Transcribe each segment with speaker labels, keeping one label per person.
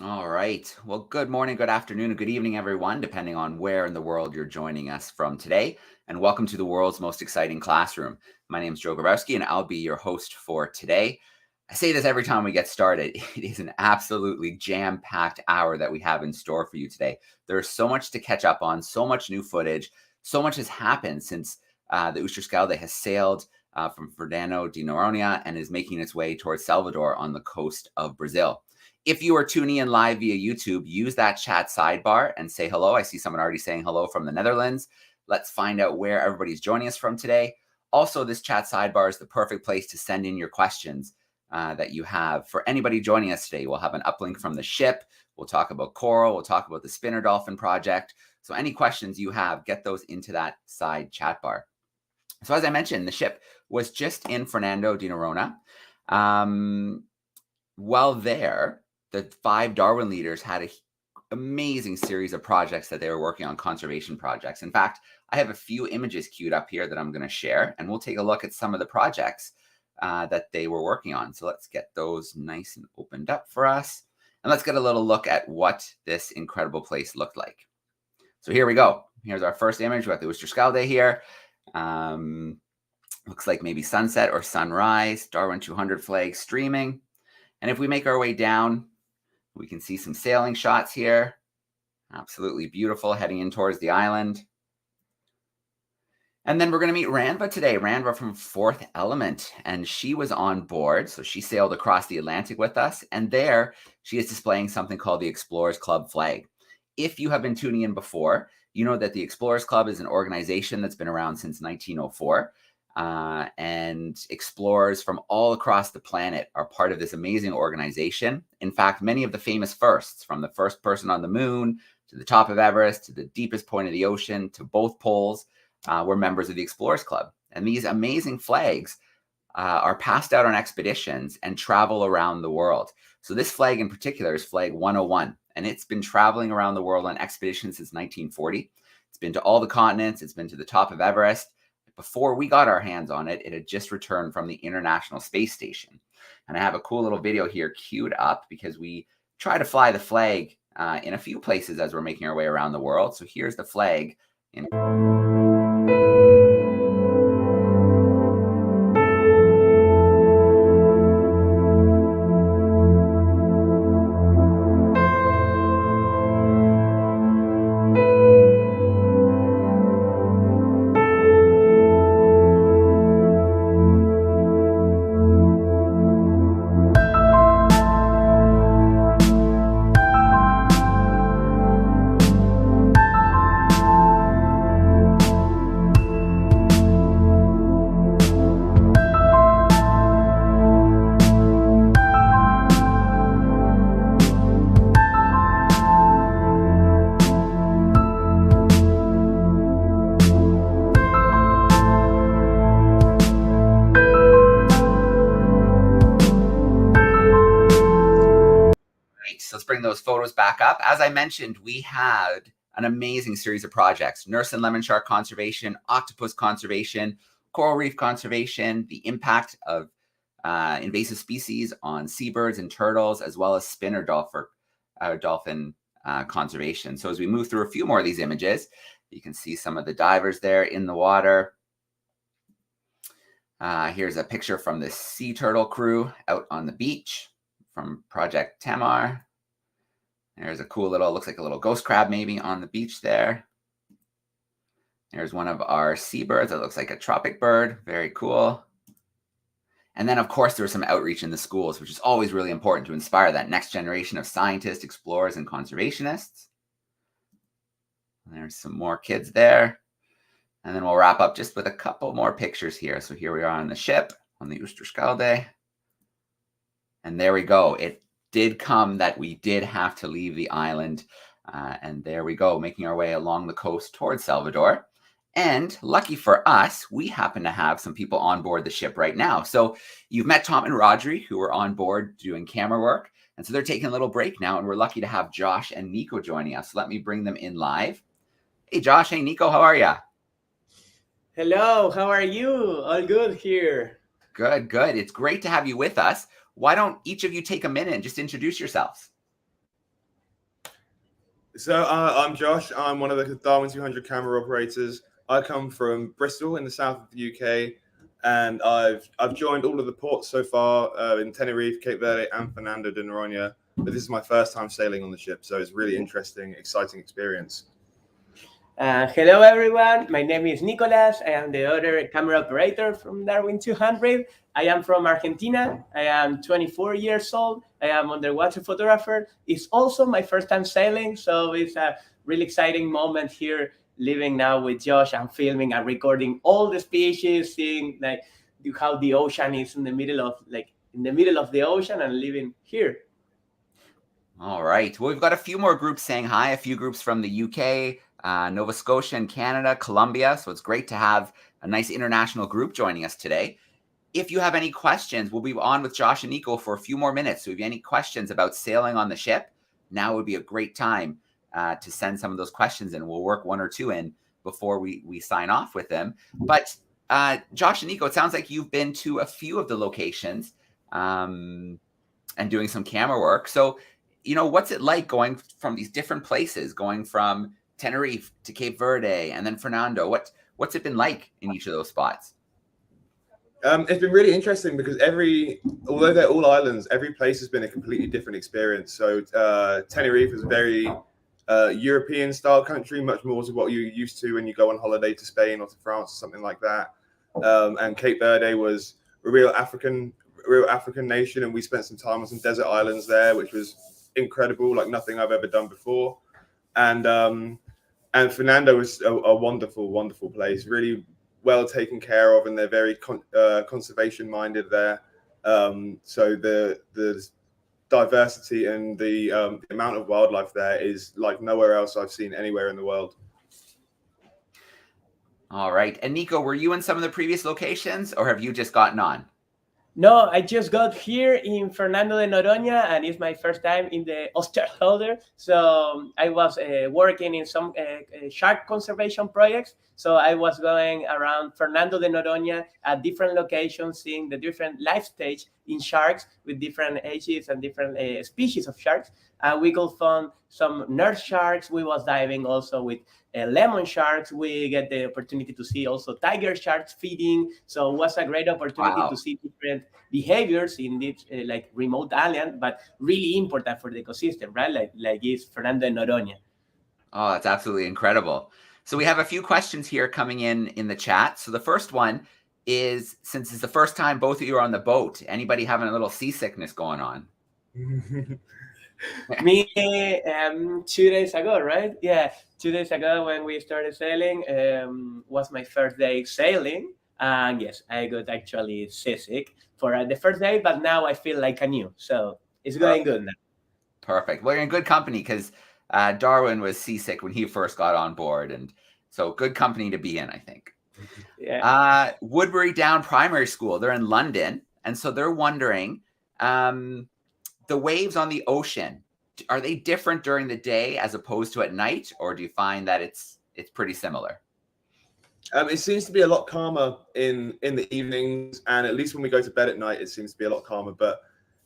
Speaker 1: All right. Well, good morning, good afternoon, and good evening, everyone, depending on where in the world you're joining us from today. And welcome to the world's most exciting classroom. My name is Joe Grabowski, and I'll be your host for today. I say this every time we get started. It is an absolutely jam-packed hour that we have in store for you today. There's so much to catch up on, so much new footage, so much has happened since the Oosterschelde has sailed from Fernando de Noronha and is making its way towards Salvador on the coast of Brazil. If you are tuning in live via YouTube, use that chat sidebar and say hello. I see someone already saying hello from the Netherlands. Let's find out where everybody's joining us from today. Also, this chat sidebar is the perfect place to send in your questions that you have. For anybody joining us today, we'll have an uplink from the ship. We'll talk about coral. We'll talk about the spinner dolphin project. So any questions you have, get those into that side chat bar. So as I mentioned, the ship was just in Fernando de Noronha. While there, the 5 Darwin leaders had an amazing series of projects that they were working on, conservation projects. In fact, I have a few images queued up here that I'm going to share, and we'll take a look at some of the projects that they were working on. So let's get those nice and opened up for us. And let's get a little look at what this incredible place looked like. So here we go. Here's our first image. We have the Oosterschelde here. Looks like maybe sunset or sunrise, DARWIN200 flag streaming. And if we make our way down, we can see some sailing shots here. Absolutely beautiful, heading in towards the island. And then we're going to meet Rannvá today, Rannvá from Fourth Element. And she was on board, so she sailed across the Atlantic with us. And there, she is displaying something called the Explorers Club flag. If you have been tuning in before, you know that the Explorers Club is an organization that's been around since 1904. And explorers from all across the planet are part of this amazing organization. In fact, many of the famous firsts, from the first person on the moon to the top of Everest to the deepest point of the ocean to both poles, were members of the Explorers Club. And these amazing flags are passed out on expeditions and travel around the world. So this flag in particular is flag 101, and it's been traveling around the world on expeditions since 1940. It's been to all the continents. It's been to the top of Everest. Before we got our hands on it, it had just returned from the International Space Station. And I have a cool little video here queued up because we try to fly the flag in a few places as we're making our way around the world. So here's the flag. Let's bring those photos back up. As I mentioned, we had an amazing series of projects: nurse and lemon shark conservation, octopus conservation, coral reef conservation, the impact of invasive species on seabirds and turtles, as well as spinner dolphin conservation. So as we move through a few more of these images, you can see some of the divers there in the water. Here's a picture from the sea turtle crew out on the beach from Project Tamar. There's a cool little, looks like a little ghost crab maybe on the beach there. There's one of our seabirds that looks like a tropic bird. Very cool. And then, of course, there was some outreach in the schools, which is always really important to inspire that next generation of scientists, explorers, and conservationists. And there's some more kids there. And then we'll wrap up just with a couple more pictures here. So here we are on the ship, on the Oosterschelde. And there we go. It did come that we did have to leave the island. And there we go, making our way along the coast towards Salvador. And lucky for us, we happen to have some people on board the ship right now. So you've met Tom and Rodri, who are on board doing camera work. And so they're taking a little break now. And we're lucky to have Josh and Nico joining us. So let me bring them in live. Hey, Josh. Hey, Nico. How are you?
Speaker 2: Hello. How are you? All good here.
Speaker 1: Good, good. It's great to have you with us. Why don't each of you take a minute and just introduce yourselves?
Speaker 3: So I'm Josh. I'm one of the DARWIN200 camera operators. I come from Bristol in the south of the UK, and I've joined all of the ports so far in Tenerife, Cape Verde, and Fernando de Noronha. But this is my first time sailing on the ship, so it's really interesting, exciting experience.
Speaker 2: Hello, everyone. My name is Nicolas. I am the other camera operator from DARWIN200. I am from Argentina. I am 24 years old. I am underwater photographer. It's also my first time sailing, so it's a really exciting moment here, living now with Josh and filming and recording all the species, seeing like how the ocean is in the middle of the ocean and living here.
Speaker 1: All right. Well, we've got a few more groups saying hi, a few groups from the UK, Nova Scotia and Canada, Colombia. So it's great to have a nice international group joining us today. If you have any questions, we'll be on with Josh and Nico for a few more minutes. So if you have any questions about sailing on the ship, now would be a great time to send some of those questions in. We'll work one or two in before we sign off with them. But Josh and Nico, it sounds like you've been to a few of the locations and doing some camera work. So, what's it like going from these different places, going from Tenerife to Cape Verde and then Fernando? What's it been like in each of those spots?
Speaker 3: It's been really interesting because although they're all islands, every place has been a completely different experience. So Tenerife is a very European style country, much more to what you're used to when you go on holiday to Spain or to France or something like that. And Cape Verde was a real African nation, and we spent some time on some desert islands there, which was incredible, like nothing I've ever done before. And Fernando is a wonderful place, really well taken care of, and they're very conservation minded there. So the diversity and the amount of wildlife there is like nowhere else I've seen anywhere in the world.
Speaker 1: All right. And Nico, were you in some of the previous locations, or have you just gotten on?
Speaker 2: No, I just got here in Fernando de Noronha, and it's my first time in the Oosterschelde. So I was working in some shark conservation projects. So I was going around Fernando de Noronha at different locations, seeing the different life stage in sharks with different ages and different species of sharks. And we could find some nurse sharks. We was diving also with lemon sharks. We get the opportunity to see also tiger sharks feeding. So it was a great opportunity to see different behaviors in this like remote island, but really important for the ecosystem, right? Like is Fernando de Noronha.
Speaker 1: Oh, that's absolutely incredible. So we have a few questions here coming in the chat. So the first one is, since it's the first time both of you are on the boat, anybody having a little seasickness going on?
Speaker 2: Me, 2 days ago, right? Yeah, 2 days ago when we started sailing, was my first day sailing. And yes, I got actually seasick for the first day, but now I feel like a new. So it's going good now.
Speaker 1: Perfect. Well, you're in good company because Darwin was seasick when he first got on board. And so good company to be in, I think.
Speaker 2: Yeah.
Speaker 1: Woodbury Down Primary School, they're in London. And so they're wondering, the waves on the ocean, are they different during the day as opposed to at night, or do you find that it's pretty similar?
Speaker 3: It seems to be a lot calmer in the evenings, and at least when we go to bed at night, it seems to be a lot calmer. But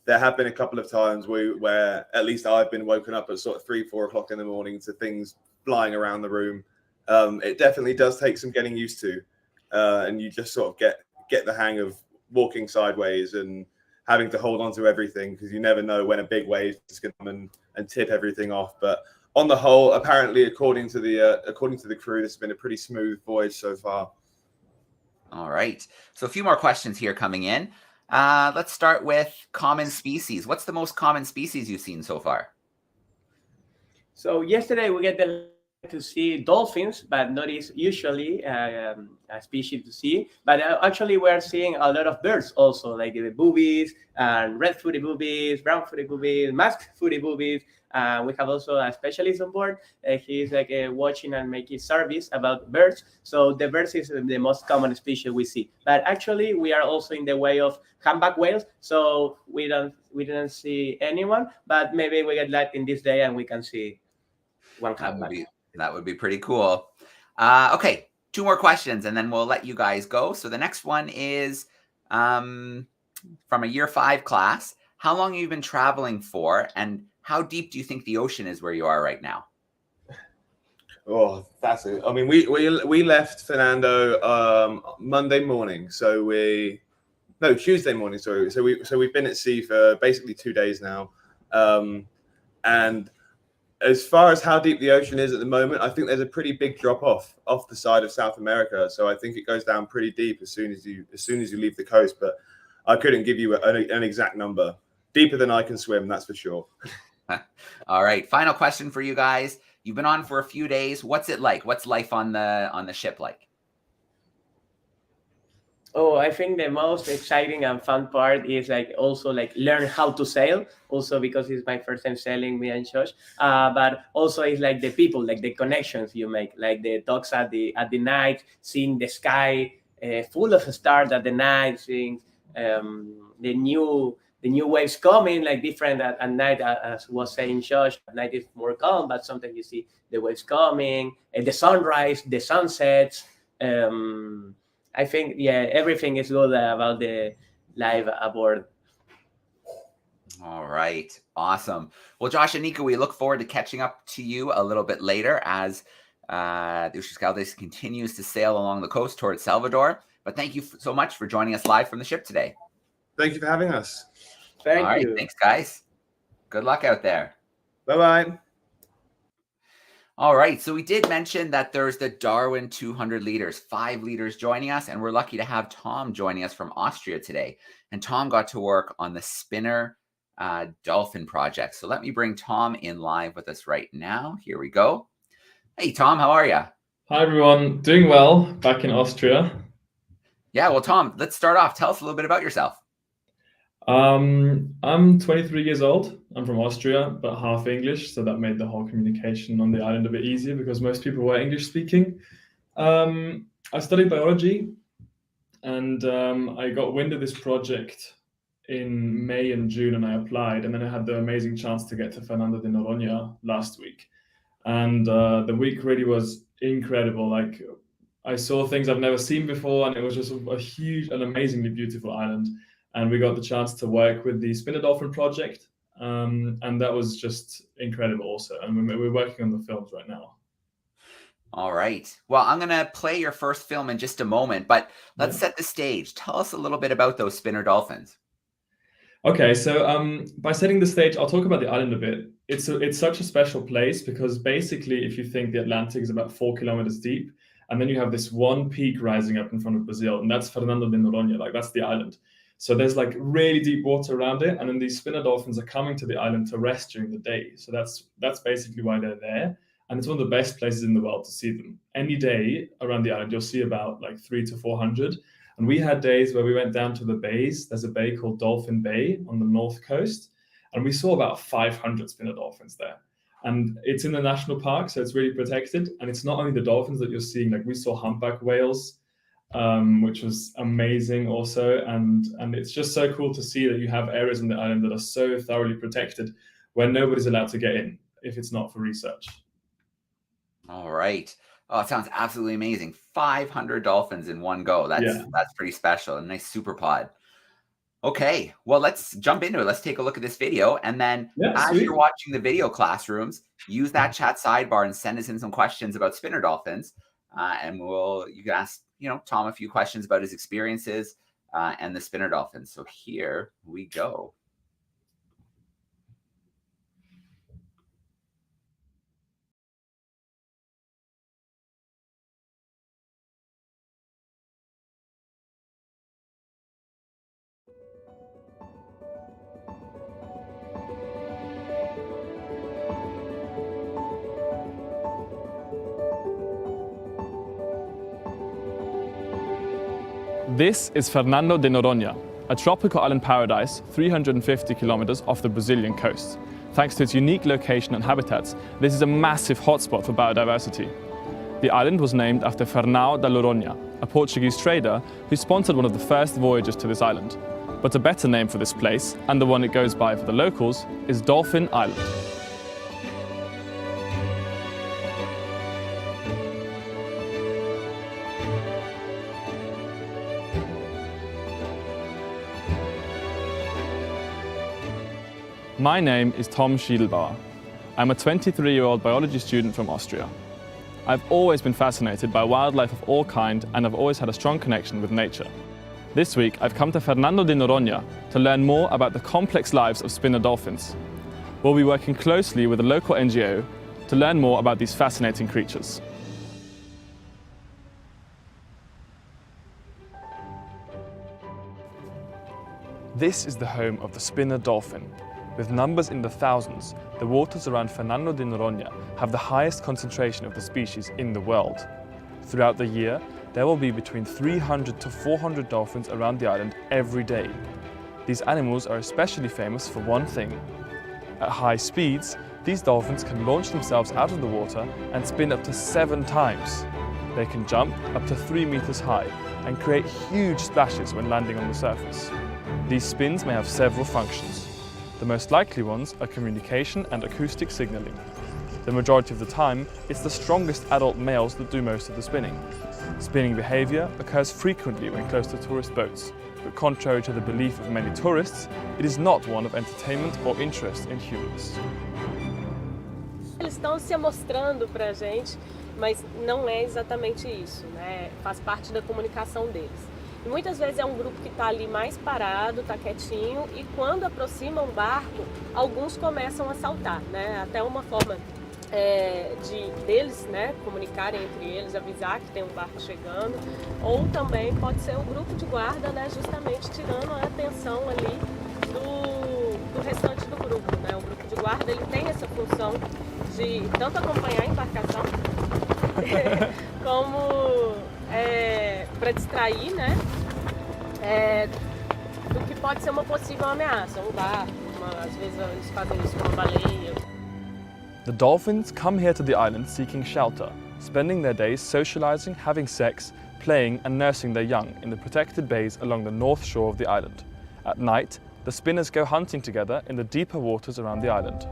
Speaker 3: there have been a couple of times where at least I've been woken up at sort of 3-4 o'clock in the morning to things flying around the room. It definitely does take some getting used to, and you just sort of get the hang of walking sideways and having to hold on to everything, because you never know when a big wave is going to come and tip everything off. But on the whole, apparently, according to the crew, this has been a pretty smooth voyage so far.
Speaker 1: All right. So a few more questions here coming in. Let's start with common species. What's the most common species you've seen so far?
Speaker 2: So yesterday we get to see dolphins, but not is usually a species to see. But actually we're seeing a lot of birds also, like the boobies and red-footed boobies, brown-footed boobies, mask-footed boobies. We have also a specialist on board. He's like watching and making service about birds. So the birds is the most common species we see. But actually we are also in the way of humpback whales. So we didn't see anyone, but maybe we get lucky in this day and we can see one humpback.
Speaker 1: That would be pretty cool. Okay, 2 more questions and then we'll let you guys go. So the next one is from a year 5 class. How long have you been traveling for, and how deep do you think the ocean is where you are right now?
Speaker 3: Oh, that's it. I mean, we left Fernando Monday morning, Tuesday morning. Sorry, so we've been at sea for basically 2 days now, and as far as how deep the ocean is at the moment, I think there's a pretty big drop off the side of South America. So I think it goes down pretty deep as soon as you leave the coast. But I couldn't give you an exact number. Deeper than I can swim, that's for sure.
Speaker 1: All right, final question for you guys. You've been on for a few days. What's it like? What's life on the ship like?
Speaker 2: Oh, I think the most exciting and fun part is also learn how to sail. Also because it's my first time sailing, me and Josh. But also it's like the people, like the connections you make, like the talks at the night, seeing the sky full of stars at the night, seeing the new waves coming, like different at night, as was saying Josh. At night is more calm, but sometimes you see the waves coming, the sunrise, the sunsets. I think, yeah, everything is good about the life aboard.
Speaker 1: All right. Awesome. Well, Josh and Nico, we look forward to catching up to you a little bit later as the Oosterschelde continues to sail along the coast towards Salvador. But thank you so much for joining us live from the ship today.
Speaker 3: Thank you for having us.
Speaker 2: Thank you.
Speaker 1: Thanks, guys. Good luck out there.
Speaker 3: Bye-bye.
Speaker 1: All right, so we did mention that there's the Darwin 200 leaders, 5 leaders joining us, and we're lucky to have Tom joining us from Austria today. And Tom got to work on the spinner Dolphin project. So let me bring Tom in live with us right now. Here we go. Hey, Tom, how are you?
Speaker 4: Hi, everyone. Doing well back in Austria.
Speaker 1: Yeah, well, Tom, let's start off. Tell us a little bit about yourself.
Speaker 4: I'm 23 years old. I'm from Austria, but half English, so that made the whole communication on the island a bit easier because most people were English speaking. I studied biology, and I got wind of this project in May and June, and I applied, and then I had the amazing chance to get to Fernando de Noronha last week. And the week really was incredible. Like, I saw things I've never seen before, and it was just a huge and amazingly beautiful island. And we got the chance to work with the Spinner Dolphin project, and that was just incredible also. And we're working on the films right now.
Speaker 1: All right. Well, I'm going to play your first film in just a moment, but let's set the stage. Tell us a little bit about those Spinner Dolphins.
Speaker 4: Okay, so by setting the stage, I'll talk about the island a bit. It's such a special place because basically, if you think the Atlantic is about 4 kilometers deep, and then you have this one peak rising up in front of Brazil, and that's Fernando de Noronha, like that's the island. So there's like really deep water around it, and then these spinner dolphins are coming to the island to rest during the day. So that's basically why they're there, and it's one of the best places in the world to see them. Any day around the island, you'll see about like 300 to 400. And we had days where we went down to the bays. There's a bay called Dolphin Bay on the north coast, and we saw about 500 spinner dolphins there. And it's in the national park, so it's really protected. And it's not only the dolphins that you're seeing. Like we saw humpback whales, which was amazing also. And it's just so cool to see that you have areas on the island that are so thoroughly protected where nobody's allowed to get in if it's not for research.
Speaker 1: All right. Oh, it sounds absolutely amazing. 500 dolphins in one go. That's pretty special. A nice super pod. Okay, well, let's jump into it. Let's take a look at this video. And then as you're watching the video classrooms, use that chat sidebar and send us in some questions about spinner dolphins. And you can ask, Tom a few questions about his experiences and the spinner dolphins. So here we go.
Speaker 4: This is Fernando de Noronha, a tropical island paradise 350 kilometers off the Brazilian coast. Thanks to its unique location and habitats, this is a massive hotspot for biodiversity. The island was named after Fernando de Noronha, a Portuguese trader who sponsored one of the first voyages to this island. But a better name for this place, and the one it goes by for the locals, is Dolphin Island. My name is Tom Schidlbauer. I'm a 23-year-old biology student from Austria. I've always been fascinated by wildlife of all kinds and have always had a strong connection with nature. This week, I've come to Fernando de Noronha to learn more about the complex lives of spinner dolphins. We'll be working closely with a local NGO to learn more about these fascinating creatures. This is the home of the spinner dolphin. With numbers in the thousands, the waters around Fernando de Noronha have the highest concentration of the species in the world. Throughout the year, there will be between 300 to 400 dolphins around the island every day. These animals are especially famous for one thing. At high speeds, these dolphins can launch themselves out of the water and spin up to 7 times. They can jump up to 3 meters high and create huge splashes when landing on the surface. These spins may have several functions. The most likely ones are communication and acoustic signaling. The majority of the time, it's the strongest adult males that do most of the spinning. Spinning behavior occurs frequently when close to tourist boats, but contrary to the belief of many tourists, it is not one of entertainment or interest in humans.
Speaker 5: Eles estão se mostrando para a gente, mas não é exatamente isso, né? Faz parte da comunicação deles. E muitas vezes é um grupo que está ali mais parado, está quietinho, e quando aproxima um barco, alguns começam a saltar, né? Até uma forma deles, né, comunicarem entre eles, avisar que tem um barco chegando, ou também pode ser o grupo de guarda, né, justamente tirando a atenção ali do restante do grupo, né? O grupo de guarda, ele tem essa função de tanto acompanhar a embarcação como para distrair, né, do que pode ser uma possível ameaça, um barco, às vezes eles fazem isso com uma baleia.
Speaker 4: The dolphins come here to the island seeking shelter, spending their days socializing, having sex, playing and nursing their young in the protected bays along the north shore of the island. At night, the spinners go hunting together in the deeper waters around the island.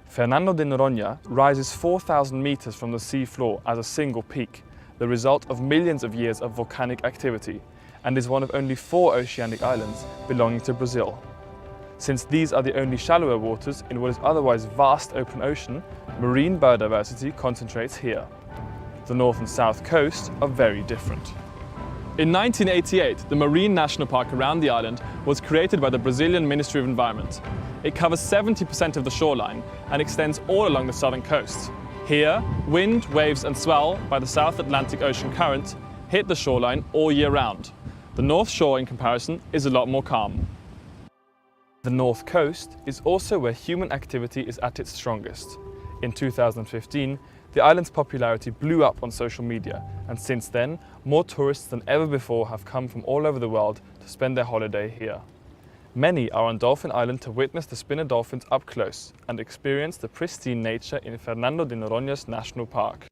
Speaker 4: Fernando de Noronha rises 4,000 meters from the sea floor as a single peak, the result of millions of years of volcanic activity, and is one of only 4 oceanic islands belonging to Brazil. Since these are the only shallower waters in what is otherwise vast open ocean, marine biodiversity concentrates here. The north and south coast are very different. In 1988, the Marine National Park around the island was created by the Brazilian Ministry of Environment. It covers 70% of the shoreline and extends all along the southern coast. Here, wind, waves and swell by the South Atlantic Ocean current hit the shoreline all year round. The North Shore, in comparison, is a lot more calm. The North Coast is also where human activity is at its strongest. In 2015, the island's popularity blew up on social media, and since then, more tourists than ever before have come from all over the world to spend their holiday here. Many are on Dolphin Island to witness the spinner dolphins up close and experience the pristine nature in Fernando de Noronha's National Park.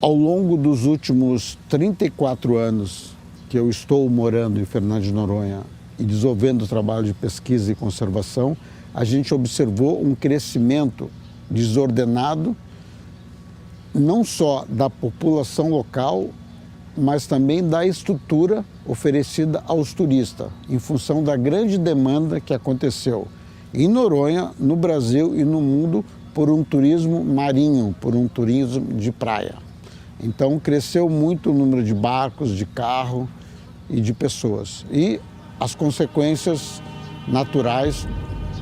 Speaker 6: Ao longo dos últimos 34 anos que eu estou morando em Fernando de Noronha e desenvolvendo o trabalho de pesquisa e conservação, a gente observou um crescimento desordenado, não só da população local, mas também da estrutura oferecida aos turistas, em função da grande demanda que aconteceu em Noronha, no Brasil e no mundo, por um turismo marinho, por um turismo de praia. Então cresceu muito o número de barcos, de carro e de pessoas. E as consequências naturais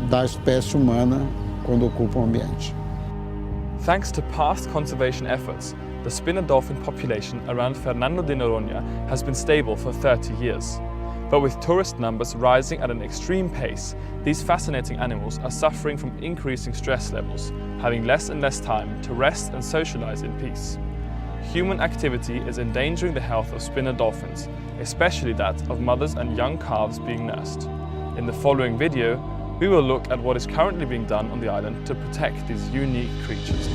Speaker 6: da espécie humana quando ocupa o ambiente.
Speaker 4: Thanks to past conservation efforts, the spinner dolphin population around Fernando de Noronha has been stable for 30 years. But with tourist numbers rising at an extreme pace, these fascinating animals are suffering from increasing stress levels, having less and less time to rest and socialize in peace. Human activity is endangering the health of spinner dolphins, especially that of mothers and young calves being nursed. In the following video, we will look at what is currently being done on the island to protect these unique creatures.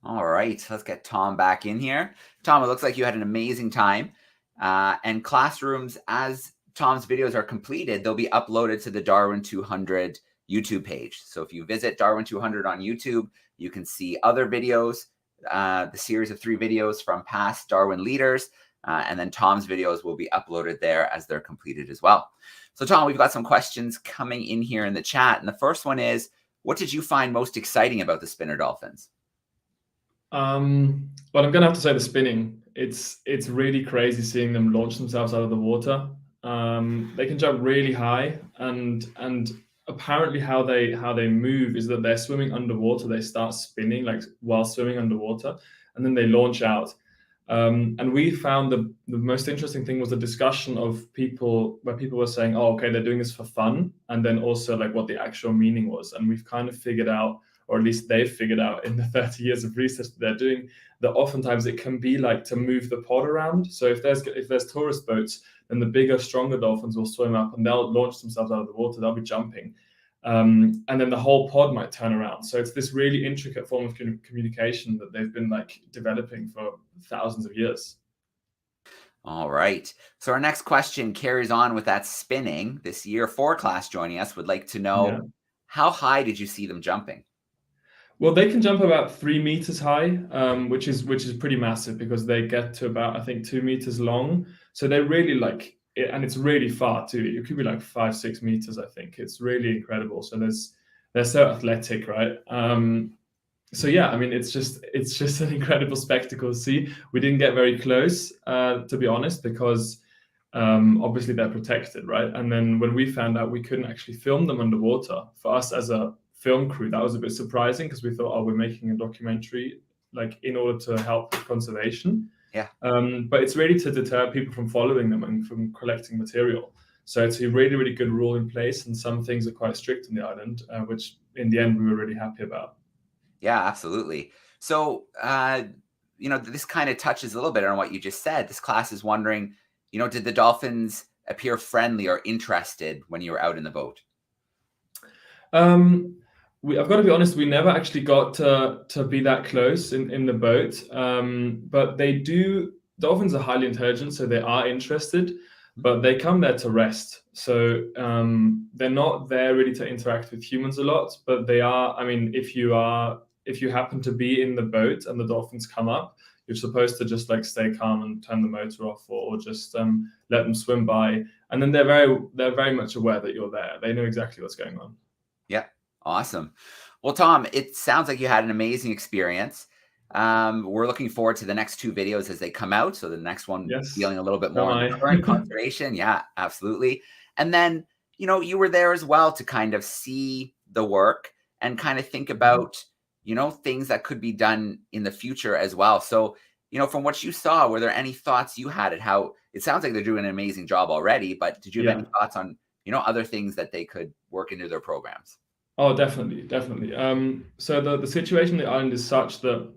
Speaker 1: All right, let's get Tom back in here. Tom, it looks like you had an amazing time. And classrooms, as Tom's videos are completed, they'll be uploaded to the Darwin200 YouTube page. So if you visit Darwin200 on YouTube, you can see other videos, the series of 3 videos from past Darwin leaders, and then Tom's videos will be uploaded there as they're completed as well. So Tom, we've got some questions coming in here in the chat. And the first one is, what did you find most exciting about the spinner dolphins?
Speaker 4: Well, I'm going to have to say the spinning. It's really crazy seeing them launch themselves out of the water. They can jump really high, and apparently how they move is that they're swimming underwater. They start spinning like while swimming underwater, and then they launch out. And we found the most interesting thing was the discussion of people where people were saying, oh, okay, they're doing this for fun, and then also like what the actual meaning was. And we've kind of figured out, or at least they've figured out in the 30 years of research that they're doing, that oftentimes it can be like to move the pod around. So if there's tourist boats, then the bigger, stronger dolphins will swim up and they'll launch themselves out of the water. They'll be jumping. And then the whole pod might turn around. So it's this really intricate form of communication that they've been like developing for thousands of years.
Speaker 1: All right. So our next question carries on with that spinning. This year 4 class joining us would like to know, how high did you see them jumping?
Speaker 4: Well, they can jump about 3 meters high, which is pretty massive because they get to about, I think, 2 meters long. So they really like it, and it's really far too. It could be like 5-6 meters, I think. It's really incredible. So they're so athletic, right? So yeah, I mean, it's just an incredible spectacle to see. We didn't get very close, to be honest, because obviously they're protected, right? And then when we found out we couldn't actually film them underwater, for us as a film crew, that was a bit surprising because we thought, oh, we're making a documentary like in order to help with conservation.
Speaker 1: Yeah.
Speaker 4: But it's really to deter people from following them and from collecting material. So it's a really, really good rule in place, and some things are quite strict on the island, which in the end we were really happy about.
Speaker 1: Yeah, absolutely. So, this kind of touches a little bit on what you just said. This class is wondering, did the dolphins appear friendly or interested when you were out in the boat?
Speaker 4: I've got to be honest, we never actually got to be that close in the boat. But dolphins are highly intelligent, so they are interested, but they come there to rest. So they're not there really to interact with humans a lot, but they are. I mean, if you happen to be in the boat and the dolphins come up, you're supposed to just like stay calm and turn the motor off, or just let them swim by. And then they're very much aware that you're there. They know exactly what's going on.
Speaker 1: Yeah. Awesome. Well, Tom, it sounds like you had an amazing experience. We're looking forward to the next 2 videos as they come out. So the next one dealing a little bit more on current conservation. Yeah, absolutely. And then, you were there as well to kind of see the work and kind of think about, things that could be done in the future as well. So, from what you saw, were there any thoughts you had at how it sounds like they're doing an amazing job already, but did you have any thoughts on, other things that they could work into their programs?
Speaker 4: Oh, definitely. So the situation on the island is such that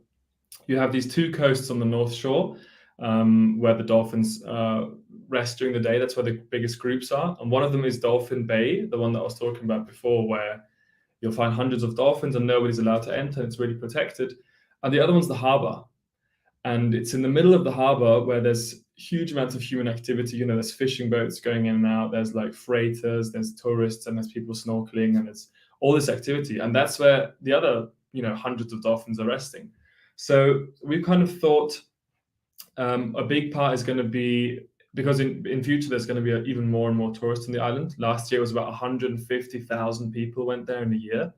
Speaker 4: you have these 2 coasts on the north shore, where the dolphins rest during the day. That's where the biggest groups are. And one of them is Dolphin Bay, the one that I was talking about before, where you'll find hundreds of dolphins and nobody's allowed to enter. It's really protected. And the other one's the harbor. And it's in the middle of the harbor where there's huge amounts of human activity. There's fishing boats going in and out. There's like freighters, there's tourists, and there's people snorkeling, and it's all this activity. And that's where the other, hundreds of dolphins are resting. So we've kind of thought a big part is going to be, because in future there's going to be even more and more tourists on the island. Last year was about 150,000 people went there in a year.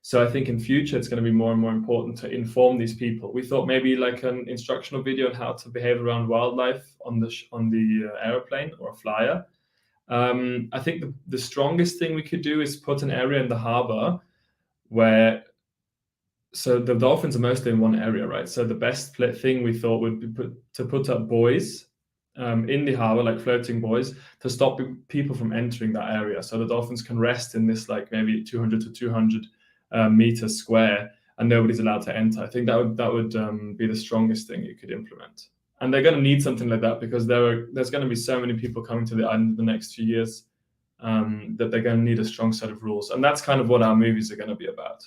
Speaker 4: So I think in future it's going to be more and more important to inform these people. We thought maybe like an instructional video on how to behave around wildlife on the airplane or a flyer. I think the strongest thing we could do is put an area in the harbor where, so the dolphins are mostly in one area, right? So the best thing we thought would be to put up buoys in the harbor, like floating buoys, to stop people from entering that area. So the dolphins can rest in this like maybe 200 to 200 meters square, and nobody's allowed to enter. I think that would be the strongest thing you could implement. And they're going to need something like that because there's going to be so many people coming to the island in the next few years that they're going to need a strong set of rules. And that's kind of what our movies are going to be about.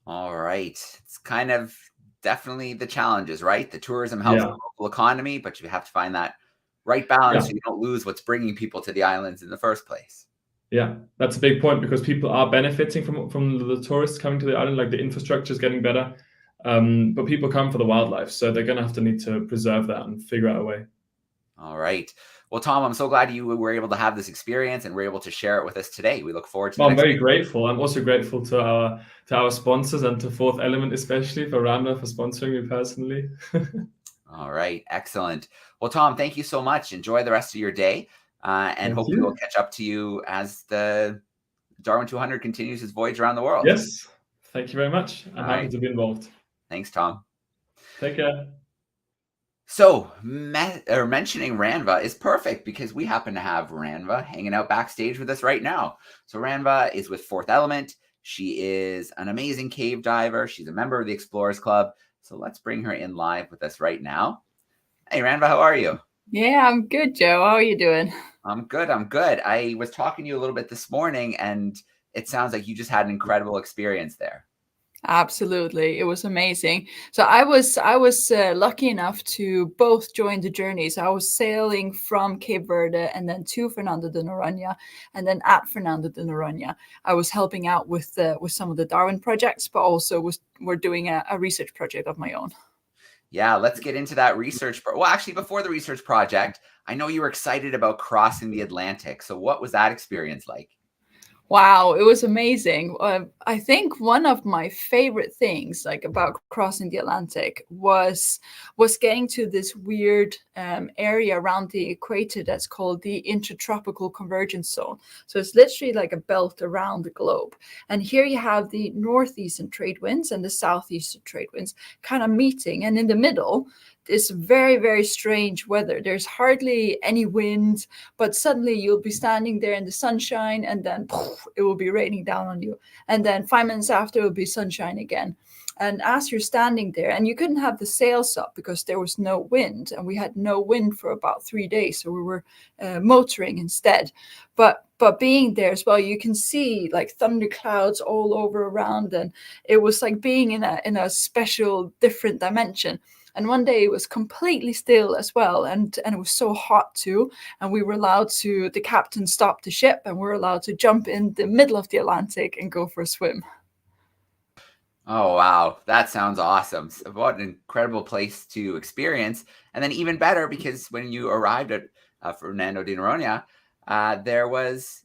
Speaker 1: All right. It's kind of definitely the challenges, right? The tourism helps
Speaker 4: Yeah.
Speaker 1: the local economy, but you have to find that right balance
Speaker 4: Yeah.
Speaker 1: so you don't lose what's bringing people to the islands in the first place.
Speaker 4: Yeah, that's a big point because people are benefiting from the tourists coming to the island. Like the infrastructure is getting better, but people come for the wildlife, so they're gonna have to need to preserve that and figure out a way.
Speaker 1: All right. Well, Tom, I'm so glad you were able to have this experience and were able to share it with us today. We look forward to the
Speaker 4: Well, I'm
Speaker 1: next
Speaker 4: very grateful. I'm also grateful to our sponsors and to Fourth Element, especially for Rannvá for sponsoring me personally.
Speaker 1: All right. Excellent. Well, Tom, thank you so much. Enjoy the rest of your day. And
Speaker 4: Thank
Speaker 1: hopefully
Speaker 4: you.
Speaker 1: we'll catch up to you as the Darwin 200 continues its voyage around the world.
Speaker 4: Yes. Thank you very much. I'm
Speaker 1: All
Speaker 4: happy
Speaker 1: right.
Speaker 4: to be involved.
Speaker 1: Thanks, Tom.
Speaker 4: Take care.
Speaker 1: So mentioning Rannvá is perfect because we happen to have Rannvá hanging out backstage with us right now. So Rannvá is with Fourth Element. She is an amazing cave diver. She's a member of the Explorers Club. So let's bring her in live with us right now. Hey, Rannvá, how are you?
Speaker 7: Yeah, I'm good, Joe. How are you doing?
Speaker 1: I'm good. I'm good. I was talking to you a little bit this morning, and it sounds like you just had an incredible experience there.
Speaker 7: Absolutely, it was amazing. So I was lucky enough to both join the journeys. I was sailing from Cape Verde and then to Fernando de Noronha, and then at Fernando de Noronha, I was helping out with some of the Darwin projects, but also we're doing a research project of my own.
Speaker 1: Yeah, let's get into that research. Well, actually, before the research project, I know you were excited about crossing the Atlantic. So what was that experience like?
Speaker 7: Wow, it was amazing. I think one of my favorite things, like about crossing the Atlantic, was getting to this weird area around the equator that's called the Intertropical Convergence Zone. So it's literally like a belt around the globe. And here you have the northeastern trade winds and the southeastern trade winds kind of meeting, and in the middle, it's very, very strange weather. There's hardly any wind, but suddenly you'll be standing there in the sunshine, and then poof, it will be raining down on you. And then 5 minutes after, it will be sunshine again. And as you're standing there, and you couldn't have the sails up because there was no wind, and we had no wind for about 3 days, so we were motoring instead. But being there as well, you can see like thunder clouds all over around, and it was like being in a special, different dimension. And one day it was completely still as well, and it was so hot too. And we were allowed to, the captain stopped the ship, and we were allowed to jump in the middle of the Atlantic and go for a swim.
Speaker 1: Oh, wow. That sounds awesome. What an incredible place to experience. And then even better, because when you arrived at Fernando de Noronha, there was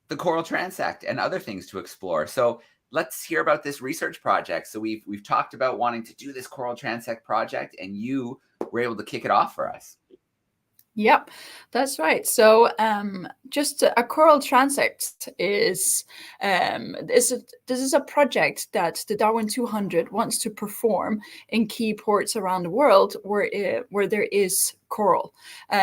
Speaker 1: the coral transect and other things to explore. So let's hear about this research project. So we've talked about wanting to do this coral transect project, and you were able to kick it off for us.
Speaker 7: Yep, that's right. So just a coral transect is this is a project that the DARWIN200 wants to perform in key ports around the world where there is coral.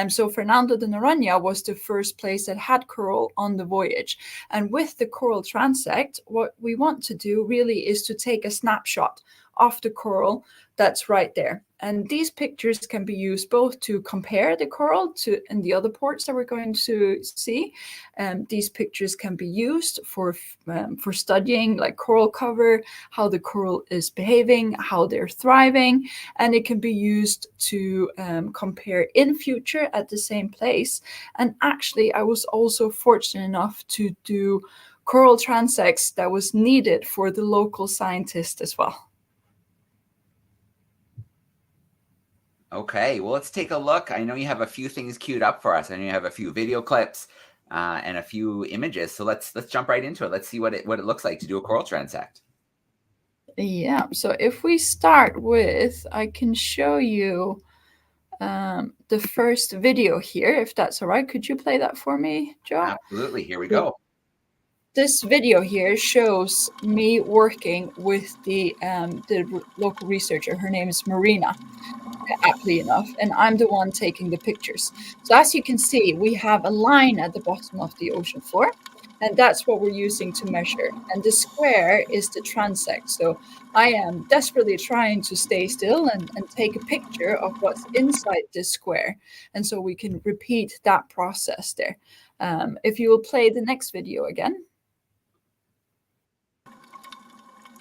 Speaker 7: So Fernando de Noronha was the first place that had coral on the voyage. And with the coral transect, what we want to do really is to take a snapshot of the coral that's right there. And these pictures can be used both to compare the coral to in the other ports that we're going to see. These pictures can be used for studying like coral cover, how the coral is behaving, how they're thriving, and it can be used to compare in future at the same place. And actually, I was also fortunate enough to do coral transects that was needed for the local scientists as well.
Speaker 1: Okay, well, let's take a look. I know you have a few things queued up for us. I know you have a few video clips and a few images. So let's jump right into it. Let's see what it looks like to do a coral transect.
Speaker 7: Yeah, so if we start with, I can show you the first video here, if that's all right. Could you play that for me, Joe?
Speaker 1: Absolutely. Here we go.
Speaker 7: This video here shows me working with the local researcher. Her name is Marina, aptly enough, and I'm the one taking the pictures. So as you can see, we have a line at the bottom of the ocean floor, and that's what we're using to measure. And the square is the transect. So I am desperately trying to stay still and take a picture of what's inside this square. And so we can repeat that process there. If you will play the next video again.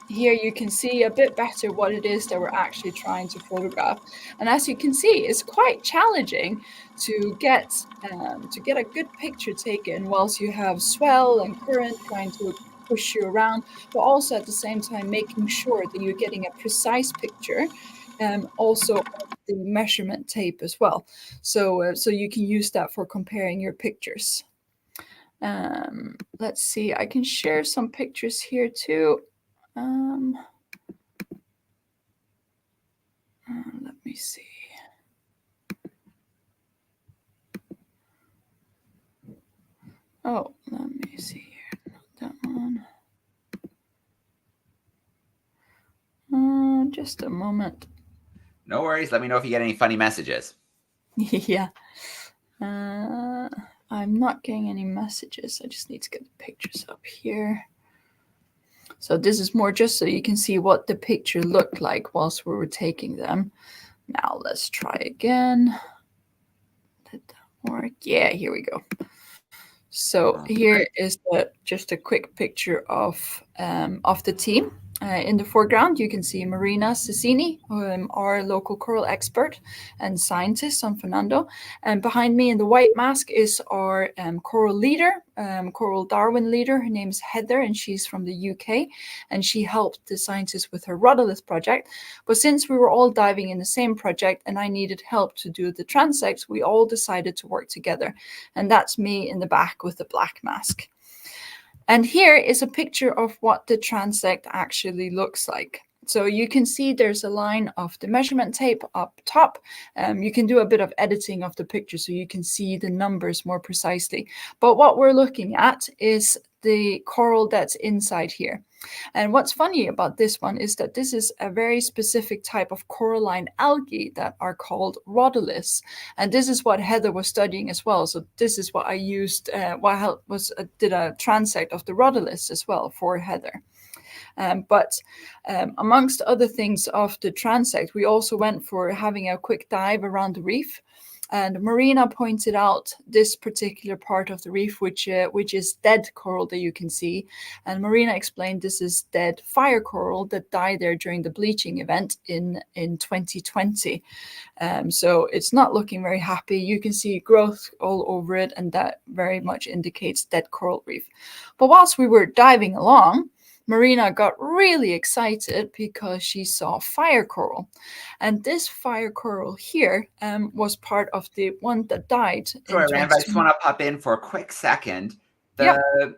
Speaker 7: here you can see a bit better what it is that we're actually trying to photograph. And as you can see, it's quite challenging to get a good picture taken whilst you have swell and current trying to push you around, but also at the same time making sure that you're getting a precise picture, also of the measurement tape as well. So you can use that for comparing your pictures. Let's see, I can share some pictures here too. Let me see. Oh, let me see here. Not that one. Just a moment.
Speaker 1: No worries. Let me know if you get any funny messages.
Speaker 7: Yeah. I'm not getting any messages. I just need to get the pictures up here. So this is more just so you can see what the picture looked like whilst we were taking them. Now let's try again. Did that work? Yeah, here we go. So here is just a quick picture of the team. In the foreground, you can see Marina Cecchini, our local coral expert and scientist on Fernando. And behind me in the white mask is our coral leader, coral Darwin leader. Her name is Heather, and she's from the UK. And she helped the scientists with her rudderless project. But since we were all diving in the same project and I needed help to do the transects, we all decided to work together. And that's me in the back with the black mask. And here is a picture of what the transect actually looks like. So you can see there's a line of the measurement tape up top. You can do a bit of editing of the picture so you can see the numbers more precisely. But what we're looking at is the coral that's inside here. And what's funny about this one is that this is a very specific type of coralline algae that are called rhodoliths. And this is what Heather was studying as well. So this is what I used, did a transect of the rhodoliths as well for Heather. But amongst other things of the transect, we also went for having a quick dive around the reef. And Marina pointed out this particular part of the reef, which is dead coral that you can see. And Marina explained this is dead fire coral that died there during the bleaching event in 2020. So it's not looking very happy. You can see growth all over it, and that very much indicates dead coral reef. But whilst we were diving along, Marina got really excited because she saw fire coral. And this fire coral here was part of the one that died.
Speaker 1: Sorry, Rannvá, I just want to pop in for a quick second. The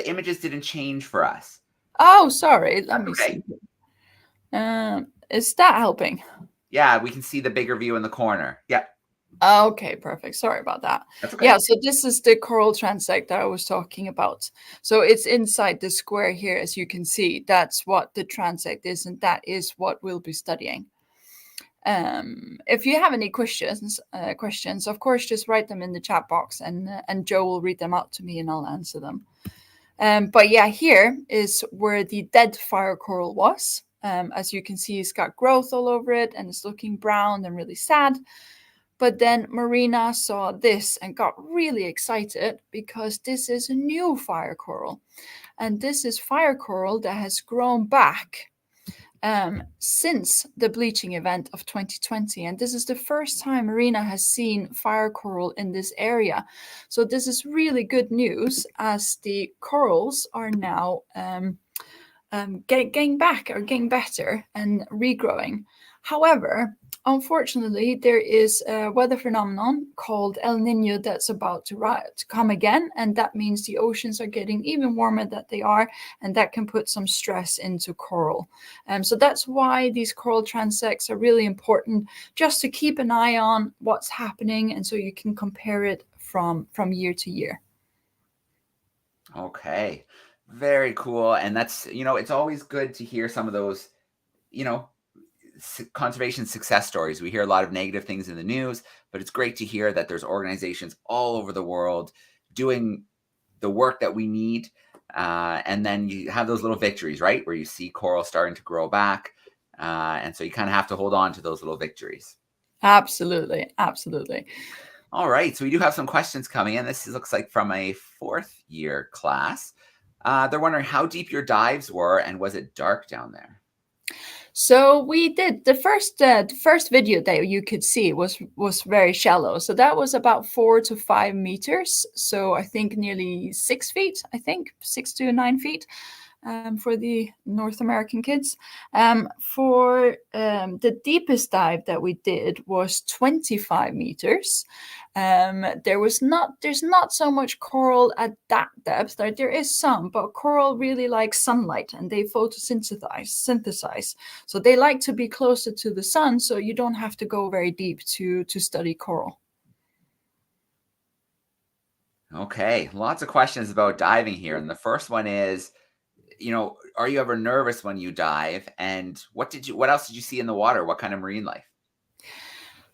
Speaker 1: images didn't change for us.
Speaker 7: Oh, sorry. Let me see. Is that helping?
Speaker 1: Yeah, we can see the bigger view in the corner. Yeah.
Speaker 7: Okay, perfect. Sorry about that.
Speaker 1: That's okay.
Speaker 7: Yeah, so this is the coral transect that I was talking about. So it's inside the square here, as you can see. That's what the transect is, and that is what we'll be studying. If you have any questions, of course, just write them in the chat box, and Joe will read them out to me, and I'll answer them. But yeah, here is where the dead fire coral was. As you can see, it's got growth all over it, and it's looking brown and really sad. But then Marina saw this and got really excited because this is a new fire coral. And this is fire coral that has grown back since the bleaching event of 2020. And this is the first time Marina has seen fire coral in this area. So this is really good news, as the corals are now getting back, or getting better and regrowing. However, unfortunately, there is a weather phenomenon called El Nino that's about to come again, and that means the oceans are getting even warmer than they are, and that can put some stress into coral. So that's why these coral transects are really important, just to keep an eye on what's happening, and so you can compare it from year to year.
Speaker 1: Okay, very cool. And that's, it's always good to hear some of those, conservation success stories. We hear a lot of negative things in the news, but it's great to hear that there's organizations all over the world doing the work that we need. And then you have those little victories, right? Where you see coral starting to grow back. And so you kind of have to hold on to those little victories.
Speaker 7: Absolutely. Absolutely.
Speaker 1: All right. So we do have some questions coming in. This looks like from a 4th year class. They're wondering how deep your dives were and was it dark down there?
Speaker 7: So we did the first video that you could see was very shallow. So that was about 4 to 5 meters. So I think nearly 6 feet. I think 6 to 9 feet. For the North American kids. For the deepest dive that we did was 25 meters. There's not so much coral at that depth. There is some, but coral really like sunlight and they photosynthesize. So they like to be closer to the sun, so you don't have to go very deep to study coral.
Speaker 1: Okay, lots of questions about diving here. And the first one is, are you ever nervous when you dive? And what else did you see in the water? What kind of marine life?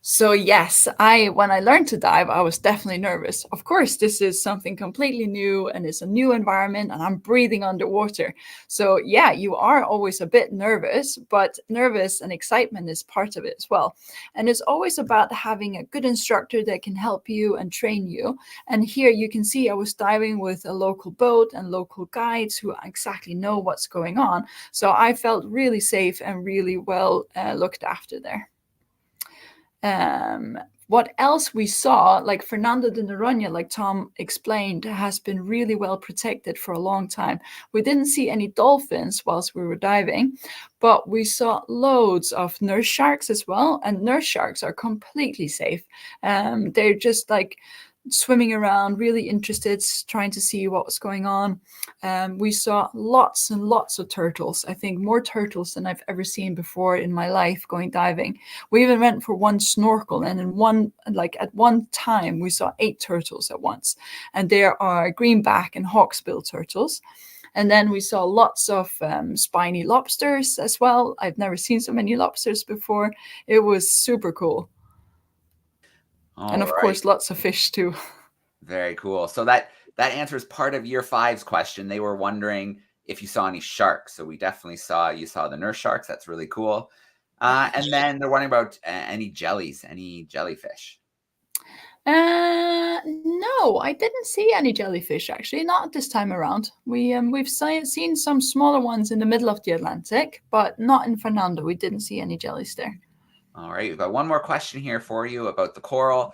Speaker 7: So yes, when I learned to dive, I was definitely nervous. Of course, this is something completely new and it's a new environment and I'm breathing underwater. So yeah, you are always a bit nervous, but nervous and excitement is part of it as well. And it's always about having a good instructor that can help you and train you. And here you can see I was diving with a local boat and local guides who exactly know what's going on. So I felt really safe and really well looked after there. What else we saw, like Fernando de Noronha, like Tom explained, has been really well protected for a long time. We didn't see any dolphins whilst we were diving, but we saw loads of nurse sharks as well. And nurse sharks are completely safe. They're just like swimming around, really interested, trying to see what was going on. We saw lots and lots of turtles. I think more turtles than I've ever seen before in my life going diving. We even went for one snorkel, and at one time we saw 8 turtles at once. And there are greenback and hawksbill turtles. And then we saw lots of spiny lobsters as well. I've never seen so many lobsters before. It was super cool. And of course, lots of fish too.
Speaker 1: Very cool. So that answers part of year 5's question. They were wondering if you saw any sharks. So we definitely you saw the nurse sharks. That's really cool. And then they're wondering about any jellies, any jellyfish.
Speaker 7: No, I didn't see any jellyfish actually, not this time around. We've seen some smaller ones in the middle of the Atlantic, but not in Fernando. We didn't see any jellies there.
Speaker 1: All right, we've got one more question here for you about the coral.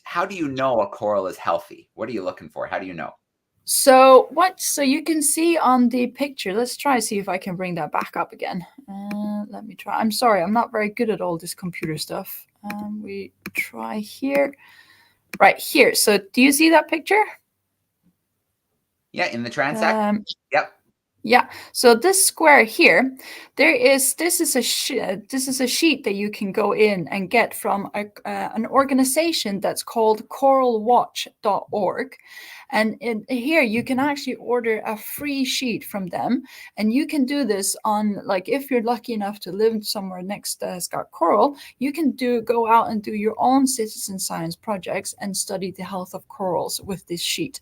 Speaker 1: How do you know a coral is healthy? What are you looking for? How do you know?
Speaker 7: So you can see on the picture, let's try see if I can bring that back up again. Let me try. I'm sorry, I'm not very good at all this computer stuff. We try here, right here. So do you see that picture?
Speaker 1: Yeah, in the transect. Yep.
Speaker 7: Yeah, so this square here, this is a sheet that you can go in and get from an organization that's called coralwatch.org. And here you can actually order a free sheet from them. And you can do this on, like, if you're lucky enough to live somewhere next that's got coral, you can go out and do your own citizen science projects and study the health of corals with this sheet.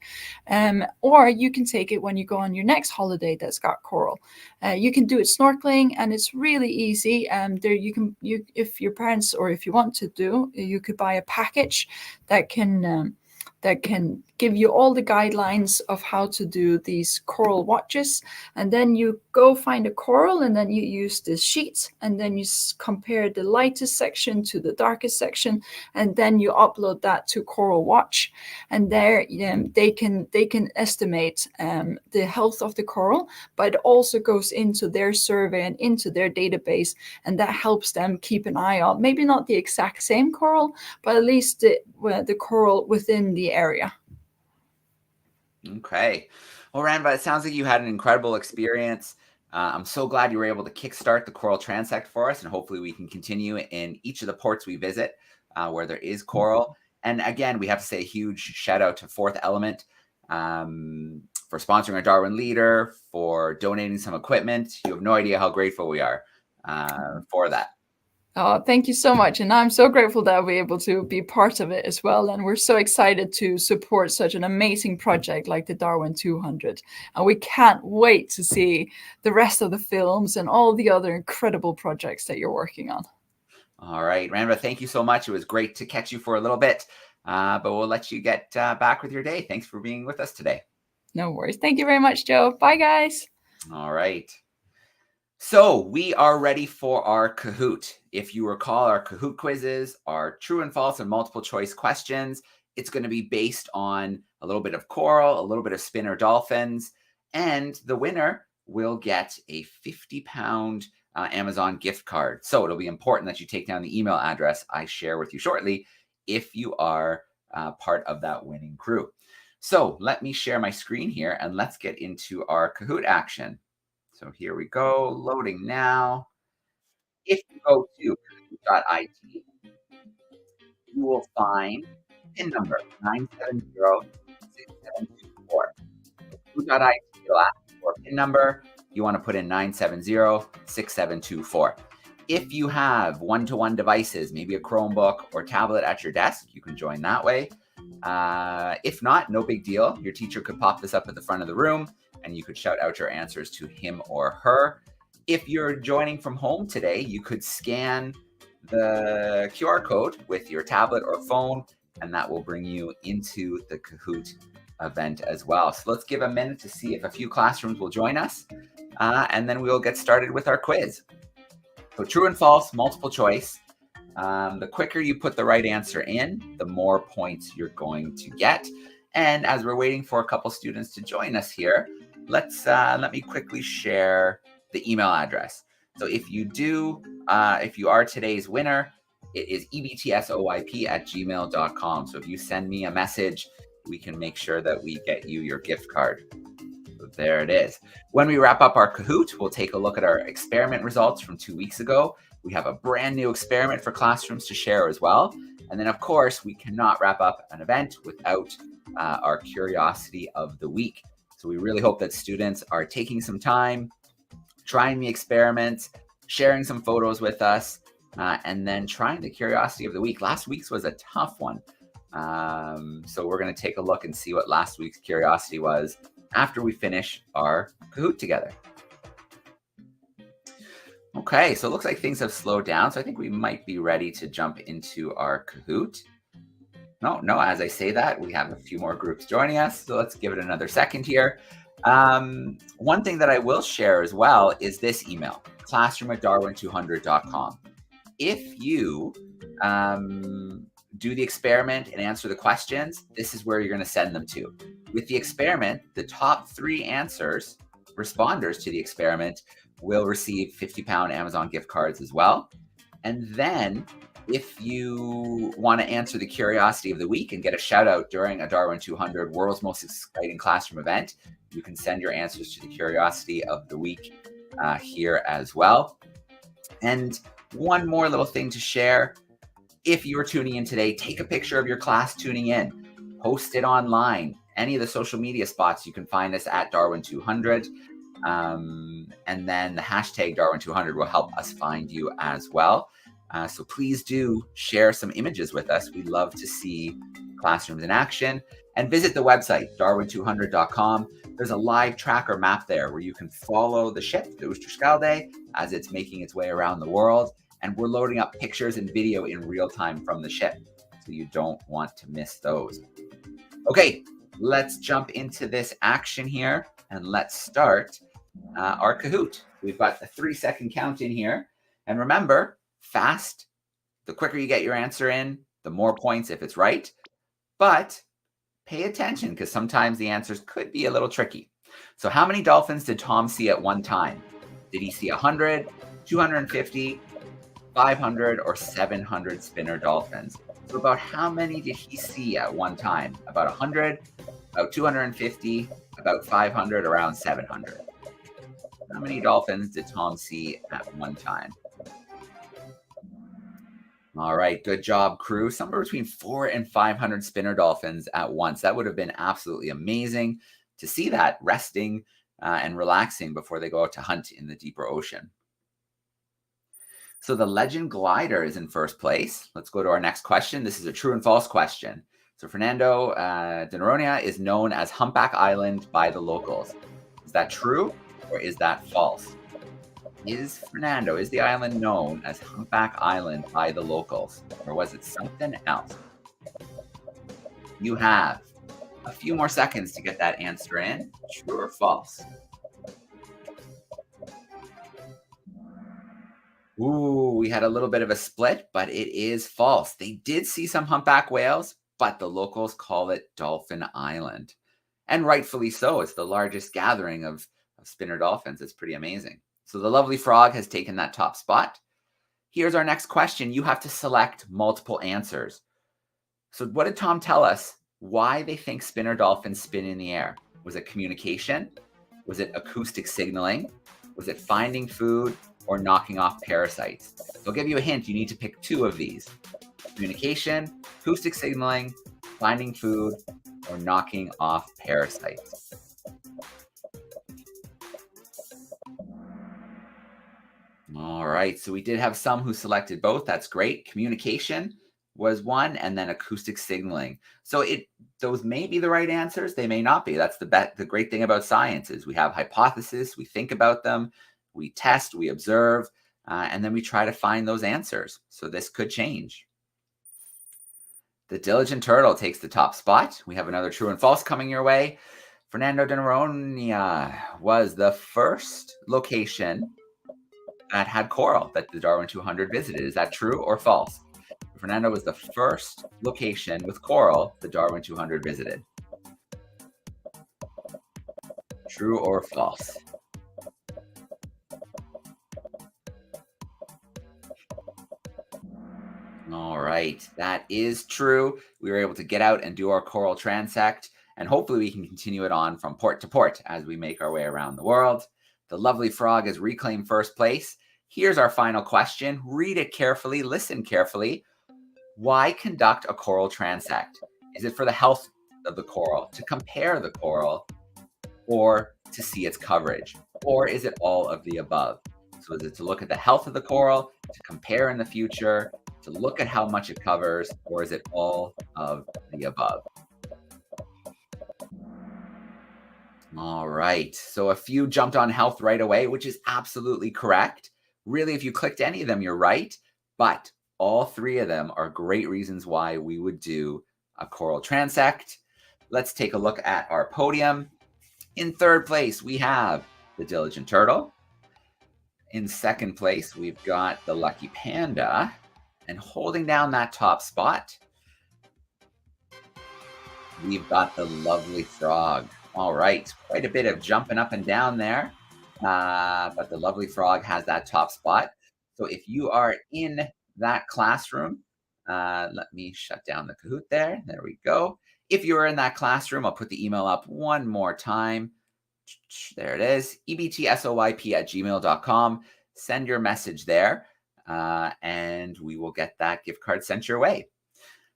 Speaker 7: Or you can take it when you go on your next holiday that's got coral. You can do it snorkeling, and it's really easy. If your parents, or if you want to you could buy a package that can give you all the guidelines of how to do these coral watches. And then you go find a coral, and then you use this sheet, and then you compare the lightest section to the darkest section, and then you upload that to Coral Watch. And there they can estimate the health of the coral, but it also goes into their survey and into their database, and that helps them keep an eye on maybe not the exact same coral, but at least the coral within the area.
Speaker 1: Okay. Well, Rannvá, it sounds like you had an incredible experience. I'm so glad you were able to kickstart the coral transect for us, and hopefully we can continue in each of the ports we visit where there is coral. And again, we have to say a huge shout out to Fourth Element for sponsoring our Darwin Leader, for donating some equipment. You have no idea how grateful we are for that.
Speaker 7: Oh, thank you so much. And I'm so grateful that we're able to be part of it as well. And we're so excited to support such an amazing project like the DARWIN200. And we can't wait to see the rest of the films and all the other incredible projects that you're working on.
Speaker 1: All right, Rannvá, thank you so much. It was great to catch you for a little bit, but we'll let you get back with your day. Thanks for being with us today.
Speaker 7: No worries. Thank you very much, Joe. Bye, guys.
Speaker 1: All right. So we are ready for our Kahoot. If you recall, our Kahoot quizzes are true and false and multiple choice questions. It's going to be based on a little bit of coral, a little bit of spinner dolphins, and the winner will get a 50-pound Amazon gift card. So it'll be important that you take down the email address I share with you shortly if you are part of that winning crew. So let me share my screen here and let's get into our Kahoot action. So here we go, loading now. If you go to kahoot.it, you will find PIN number 9706724. Kahoot.it, it'll ask for a PIN number. You want to put in 9706724. If you have one-to-one devices, maybe a Chromebook or tablet at your desk, you can join that way. If not, no big deal. Your teacher could pop this up at the front of the room and you could shout out your answers to him or her. If you're joining from home today, you could scan the QR code with your tablet or phone, and that will bring you into the Kahoot event as well. So let's give a minute to see if a few classrooms will join us, and then we'll get started with our quiz. So true and false, multiple choice. The quicker you put the right answer in, the more points you're going to get. And as we're waiting for a couple students to join us here, let me quickly share the email address. So if you are today's winner, it is ebtsoyp@gmail.com. So if you send me a message, we can make sure that we get you your gift card. So there it is. When we wrap up our Kahoot, we'll take a look at our experiment results from 2 weeks ago. We have a brand new experiment for classrooms to share as well. And then, of course, we cannot wrap up an event without our curiosity of the week. So we really hope that students are taking some time, trying the experiments, sharing some photos with us, and then trying the curiosity of the week. Last week's was a tough one. So we're going to take a look and see what last week's curiosity was after we finish our Kahoot together. Okay, so it looks like things have slowed down. So I think we might be ready to jump into our Kahoot. No, as I say that, we have a few more groups joining us. So let's give it another second here. One thing that I will share as well is this email, classroom@darwin200.com. If you do the experiment and answer the questions, this is where you're going to send them to. With the experiment, the top 3 responders to the experiment will receive 50-pound Amazon gift cards as well. And then if you want to answer the curiosity of the week and get a shout out during a Darwin 200 World's Most Exciting Classroom event, you can send your answers to the curiosity of the week here as well. And one more little thing to share. If you are tuning in today, take a picture of your class tuning in, post it online. Any of the social media spots, you can find us at Darwin200. And then the hashtag Darwin200 will help us find you as well. So please do share some images with us. We love to see classrooms in action. And visit the website, darwin200.com. There's a live tracker map there where you can follow the ship, the Oosterschelde, as it's making its way around the world. And we're loading up pictures and video in real time from the ship. So you don't want to miss those. Okay, let's jump into this action here. And let's start our Kahoot. We've got a 3-second count in here. And remember, fast, the quicker you get your answer in, the more points if it's right. But pay attention because sometimes the answers could be a little tricky. So how many dolphins did Tom see at one time? Did he see 100, 250, 500, or 700 spinner dolphins? So about how many did he see at one time? About 100, about 250, about 500, around 700. How many dolphins did Tom see at one time? All right, good job, crew. Somewhere between 400 and 500 spinner dolphins at once. That would have been absolutely amazing to see that resting and relaxing before they go out to hunt in the deeper ocean. So the legend glider is in first place. Let's go to our next question. This is a true and false question. So Fernando de Noronha is known as Humpback Island by the locals. Is that true or is that false? Is the island known as Humpback Island by the locals, or was it something else? You have A few more seconds to get that answer in. True or false? Ooh, we had a little bit of a split, but it is false. They did see some humpback whales, but the locals call it Dolphin Island. And rightfully so. It's the largest gathering of spinner dolphins. It's pretty amazing. So the lovely frog has taken that top spot. Here's our next question. You have to select multiple answers. So what did Tom tell us? Why they think spinner dolphins spin in the air? Was it communication? Was it acoustic signaling? Was it finding food or knocking off parasites? So I'll give you a hint. You need to pick two of these. Communication, acoustic signaling, finding food, or knocking off parasites. All right, so we did have some who selected both. That's great. Communication was one, and then acoustic signaling. So those may be the right answers. They may not be. That's the great thing about science is we have hypotheses, we think about them, we test, we observe, and then we try to find those answers. So this could change. The diligent turtle takes the top spot. We have another true and false coming your way. Fernando de Noronha was the first location that had coral that the DARWIN200 visited. Is that true or false? Fernando was the first location with coral the DARWIN200 visited. True or false? All right, that is true. We were able to get out and do our coral transect, and hopefully we can continue it on from port to port as we make our way around the world. The lovely frog has reclaimed first place. Here's our final question. Read it carefully, listen carefully. Why conduct a coral transect? Is it for the health of the coral, to compare the coral, or to see its coverage? Or is it all of the above? So is it to look at the health of the coral, to compare in the future, to look at how much it covers, or is it all of the above? All right, so a few jumped on health right away, which is absolutely correct. Really, if you clicked any of them, you're right, but all three of them are great reasons why we would do a coral transect. Let's take a look at our podium. In third place, we have the diligent turtle. In second place, we've got the lucky panda. And holding down that top spot, we've got the lovely frog. All right, quite a bit of jumping up and down there, but the lovely frog has that top spot. So if you are in that classroom, let me shut down the Kahoot there. There we go. If you are in that classroom, I'll put the email up one more time. There it is, ebtsoyp@gmail.com. Send your message there, and we will get that gift card sent your way.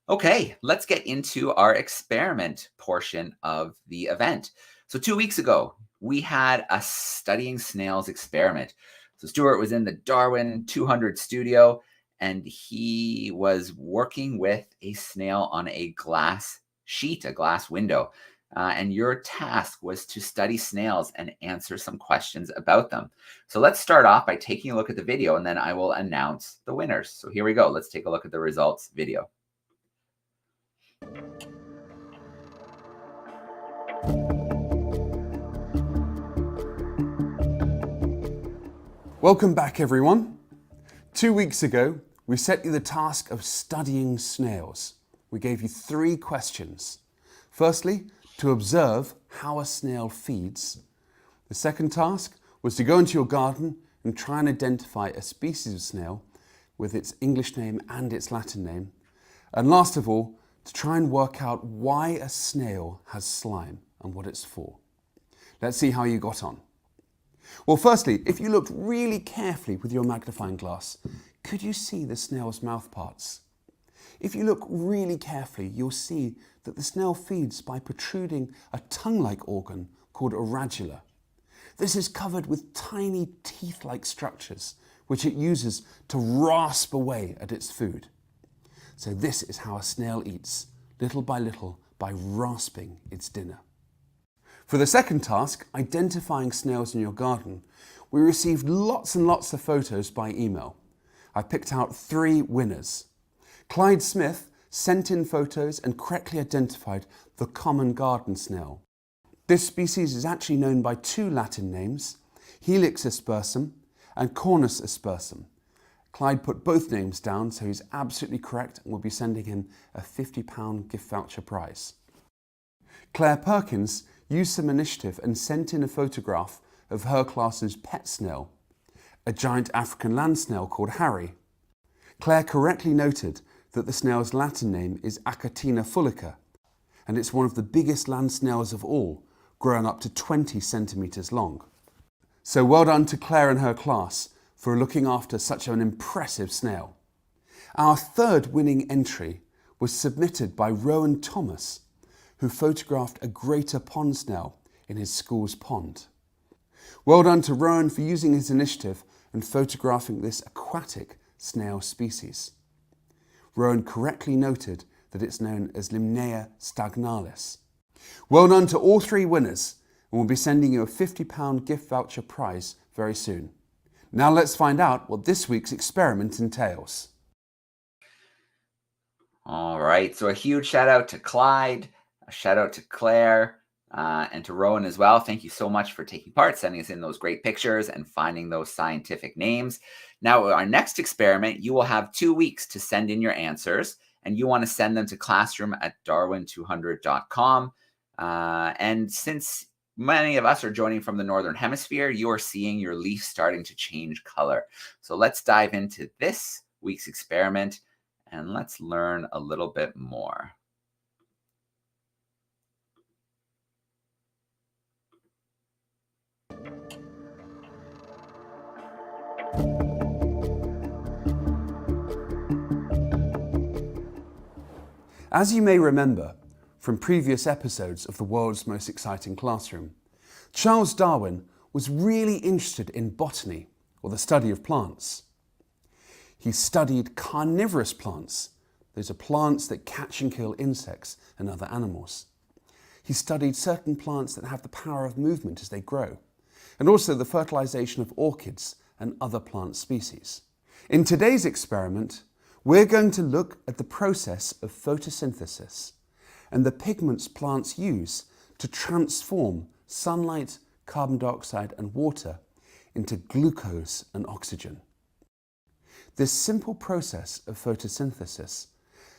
Speaker 1: Okay, let's get into our experiment portion of the event. So 2 weeks ago, we had a studying snails experiment. So Stuart was in the DARWIN200 studio, and he was working with a snail on a glass sheet, a glass window. And your task was to study snails and answer some questions about them. So let's start off by taking a look at the video, and then I will announce the winners. So here we go. Let's take a look at the results video.
Speaker 8: Welcome back, everyone. 2 weeks ago, we set you the task of studying snails. We gave you 3 questions. Firstly, to observe how a snail feeds. The second task was to go into your garden and try and identify a species of snail with its English name and its Latin name. And last of all, to try and work out why a snail has slime and what it's for. Let's see how you got on. Well, firstly, if you looked really carefully with your magnifying glass, could you see the snail's mouth parts? If you look really carefully, you'll see that the snail feeds by protruding a tongue-like organ called a radula. This is covered with tiny teeth-like structures, which it uses to rasp away at its food. So this is how a snail eats, little by little, by rasping its dinner. For the second task, identifying snails in your garden, we received lots and lots of photos by email. I picked out 3 winners. Clyde Smith sent in photos and correctly identified the common garden snail. This species is actually known by two Latin names, Helix aspersum and Cornus aspersum. Clyde put both names down, so he's absolutely correct, and we'll be sending him a £50 gift voucher prize. Claire Perkins used some initiative and sent in a photograph of her class's pet snail, a giant African land snail called Harry. Claire correctly noted that the snail's Latin name is Achatina fullica, and it's one of the biggest land snails of all, growing up to 20 centimetres long. So well done to Claire and her class for looking after such an impressive snail. Our third winning entry was submitted by Rowan Thomas, who photographed a greater pond snail in his school's pond. Well done to Rowan for using his initiative and photographing this aquatic snail species. Rowan correctly noted that it's known as Limnaea stagnalis. Well done to all three winners, and we'll be sending you a £50 gift voucher prize very soon. Now let's find out what this week's experiment entails.
Speaker 1: All right, so a huge shout out to Clyde, a shout out to Claire, and to Rowan as well. Thank you so much for taking part, sending us in those great pictures and finding those scientific names. Now, our next experiment, you will have 2 weeks to send in your answers, and you want to send them to classroom@darwin200.com. And since many of us are joining from the Northern Hemisphere, you are seeing your leaf starting to change color. So let's dive into this week's experiment and let's learn a little bit more.
Speaker 8: As you may remember from previous episodes of the world's most exciting classroom, Charles Darwin was really interested in botany, or the study of plants. He studied carnivorous plants. Those are plants that catch and kill insects and other animals. He studied certain plants that have the power of movement as they grow, and also the fertilization of orchids and other plant species. In today's experiment, we're going to look at the process of photosynthesis and the pigments plants use to transform sunlight, carbon dioxide and water into glucose and oxygen. This simple process of photosynthesis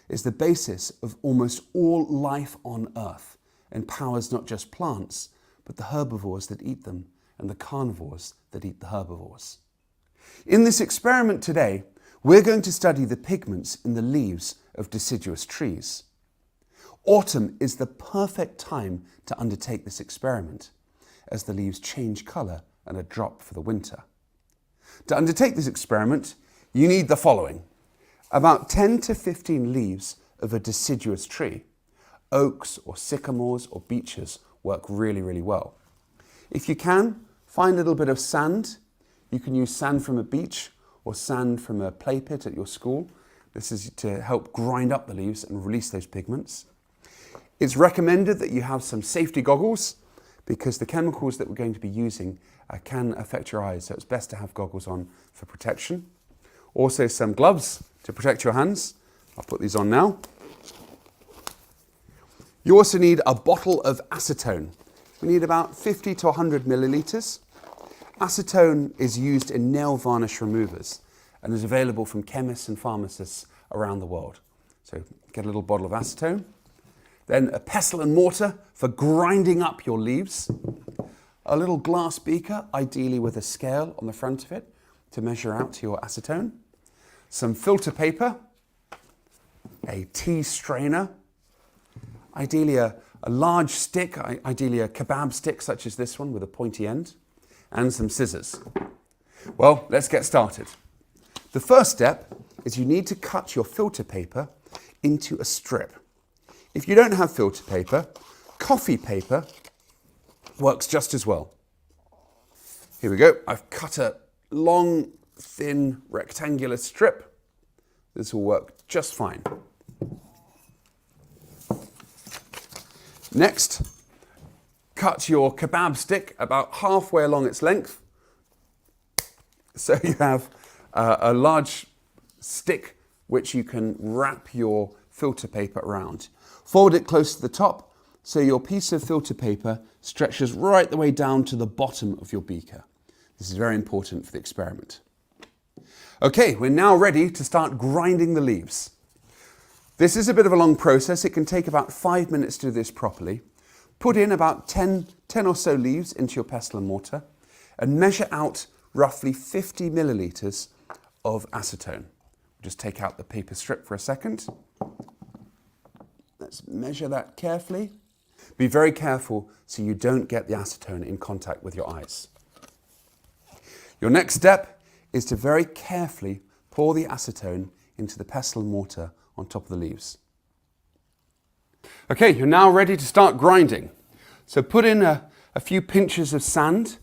Speaker 8: is the basis of almost all life on Earth and powers not just plants, but the herbivores that eat them and the carnivores that eat the herbivores. In this experiment today, we're going to study the pigments in the leaves of deciduous trees. Autumn is the perfect time to undertake this experiment, as the leaves change colour and are dropped for the winter. To undertake this experiment, you need the following: about 10 to 15 leaves of a deciduous tree. Oaks or sycamores or beeches work really, really well. If you can, find a little bit of sand. You can use sand from a beach or sand from a play pit at your school. This is to help grind up the leaves and release those pigments. It's recommended that you have some safety goggles because the chemicals that we're going to be using can affect your eyes, so it's best to have goggles on for protection. Also some gloves to protect your hands. I'll put these on now. You also need a bottle of acetone. We need about 50 to 100 millilitres. Acetone is used in nail varnish removers and is available from chemists and pharmacists around the world. So get a little bottle of acetone. Then a pestle and mortar for grinding up your leaves. A little glass beaker, ideally with a scale on the front of it to measure out your acetone. Some filter paper. A tea strainer. Ideally a large stick, ideally a kebab stick such as this one with a pointy end. And some scissors. Well, let's get started. The first step is you need to cut your filter paper into a strip. If you don't have filter paper, coffee paper works just as well. Here we go. I've cut a long, thin, rectangular strip. This will work just fine. Next, cut your kebab stick about halfway along its length. So you have a large stick which you can wrap your filter paper around. Fold it close to the top so your piece of filter paper stretches right the way down to the bottom of your beaker. This is very important for the experiment. Okay, we're now ready to start grinding the leaves. This is a bit of a long process. It can take about 5 minutes to do this properly. Put in about 10 or so leaves into your pestle and mortar and measure out roughly 50 milliliters of acetone. Just take out the paper strip for a second. Let's measure that carefully. Be very careful so you don't get the acetone in contact with your eyes. Your next step is to very carefully pour the acetone into the pestle and mortar on top of the leaves. Okay, you're now ready to start grinding. So put in a few pinches of sand.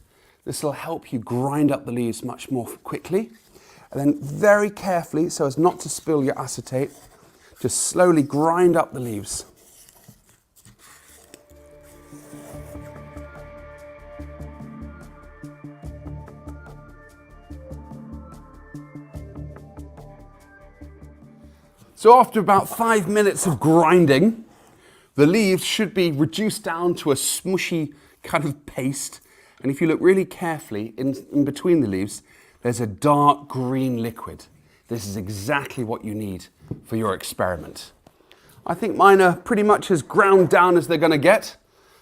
Speaker 8: This will help you grind up the leaves much more quickly. And then very carefully, so as not to spill your acetate, just slowly grind up the leaves. So after about 5 minutes of grinding, the leaves should be reduced down to a smushy kind of paste. And if you look really carefully in between the leaves, there's a dark green liquid. This is exactly what you need for your experiment. I think mine are pretty much as ground down as they're going to get.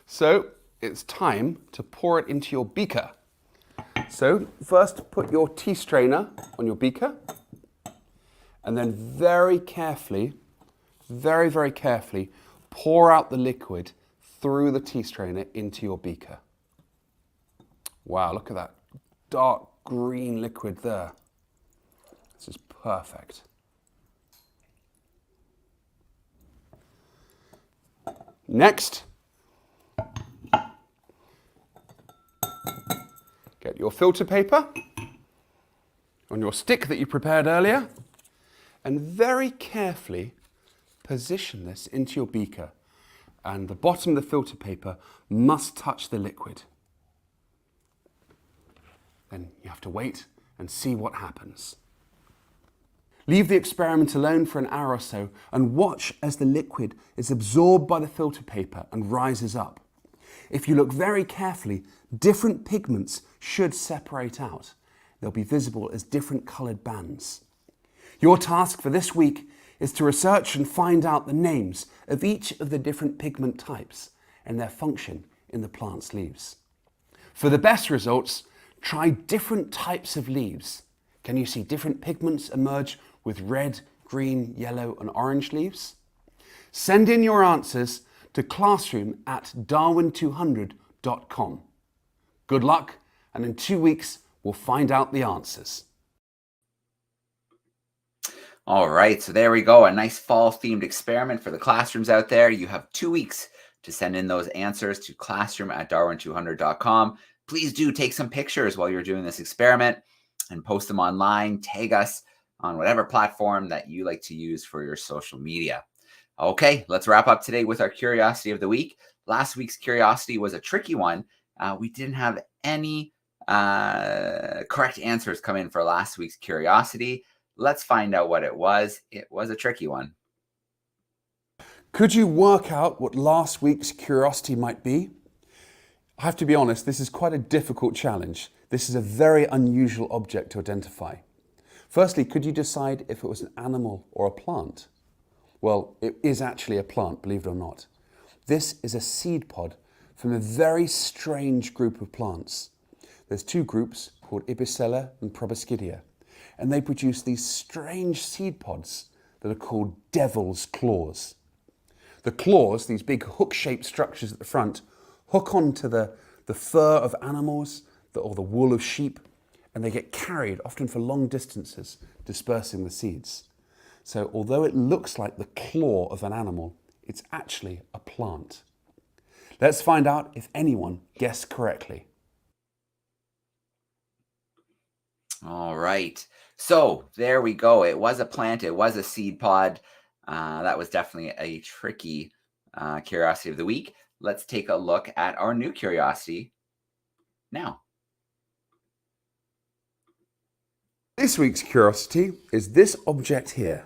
Speaker 8: So it's time to pour it into your beaker. So first put your tea strainer on your beaker. And then very carefully, very carefully, pour out the liquid through the tea strainer into your beaker. Wow, look at that dark green liquid there. This is perfect. Next, get your filter paper on your stick that you prepared earlier and very carefully position this into your beaker, and the bottom of the filter paper must touch the liquid. Then you have to wait and see what happens. Leave the experiment alone for an hour or so and watch as the liquid is absorbed by the filter paper and rises up. If you look very carefully, different pigments should separate out. They'll be visible as different coloured bands. Your task for this week is to research and find out the names of each of the different pigment types and their function in the plant's leaves. For the best results, try different types of leaves. Can you see different pigments emerge with red, green, yellow and orange leaves? Send in your answers to classroom@darwin200.com. Good luck, and in 2 weeks we'll find out the answers.
Speaker 1: All right, so there we go. A nice fall-themed experiment for the classrooms out there. You have 2 weeks to send in those answers to classroom@darwin200.com. Please do take some pictures while you're doing this experiment and post them online. Tag us on whatever platform that you like to use for your social media. Okay, let's wrap up today with our curiosity of the week. Last week's curiosity was a tricky one. We didn't have any correct answers come in for last week's curiosity. Let's find out what it was. It was a tricky one.
Speaker 8: Could you work out what last week's curiosity might be? I have to be honest, this is quite a difficult challenge. This is a very unusual object to identify. Firstly, could you decide if it was an animal or a plant? Well, it is actually a plant, believe it or not. This is a seed pod from a very strange group of plants. There's two groups called Oosterschelde and Proboscidea, and they produce these strange seed pods that are called devil's claws. The claws, these big hook-shaped structures at the front, hook onto the fur of animals or the wool of sheep, and they get carried, often for long distances, dispersing the seeds. So although it looks like the claw of an animal, it's actually a plant. Let's find out if anyone guessed correctly.
Speaker 1: All right, so there we go. It was a plant, it was a seed pod. That was definitely a tricky curiosity of the week. Let's take a look at our new curiosity now.
Speaker 8: This week's curiosity is this object here.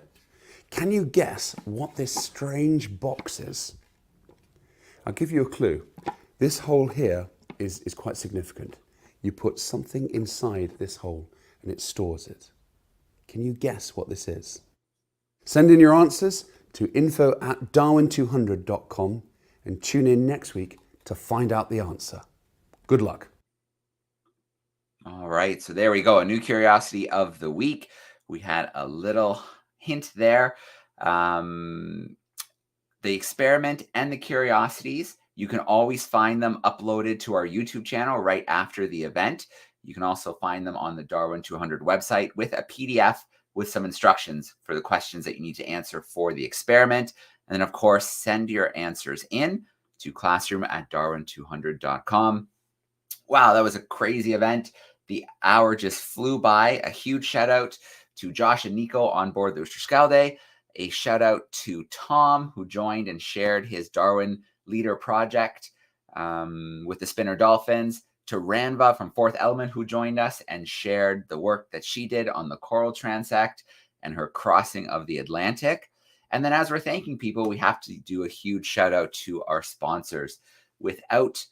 Speaker 8: Can you guess what this strange box is? I'll give you a clue. This hole here is quite significant. You put something inside this hole and it stores it. Can you guess what this is? Send in your answers to info@darwin200.com and tune in next week to find out the answer. Good luck.
Speaker 1: All right, so there we go. A new curiosity of the week. We had a little hint there. The experiment and the curiosities, you can always find them uploaded to our YouTube channel right after the event. You can also find them on the Darwin200 website with a PDF with some instructions for the questions that you need to answer for the experiment. And then, of course, send your answers in to classroom@darwin200.com. Wow, that was a crazy event. The hour just flew by. A huge shout out to Josh and Nico on board the Oosterschelde. A shout out to Tom, who joined and shared his Darwin Leader project with the spinner Dolphins. To Rannvá from Fourth Element, who joined us and shared the work that she did on the coral transect and her crossing of the Atlantic. And then as we're thanking people, we have to do a huge shout out to our sponsors. Without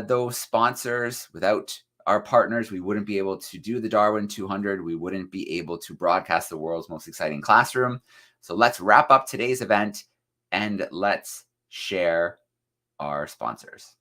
Speaker 1: those sponsors, without our partners, we wouldn't be able to do the Darwin200. We wouldn't be able to broadcast the world's most exciting classroom. So let's wrap up today's event and let's share our sponsors.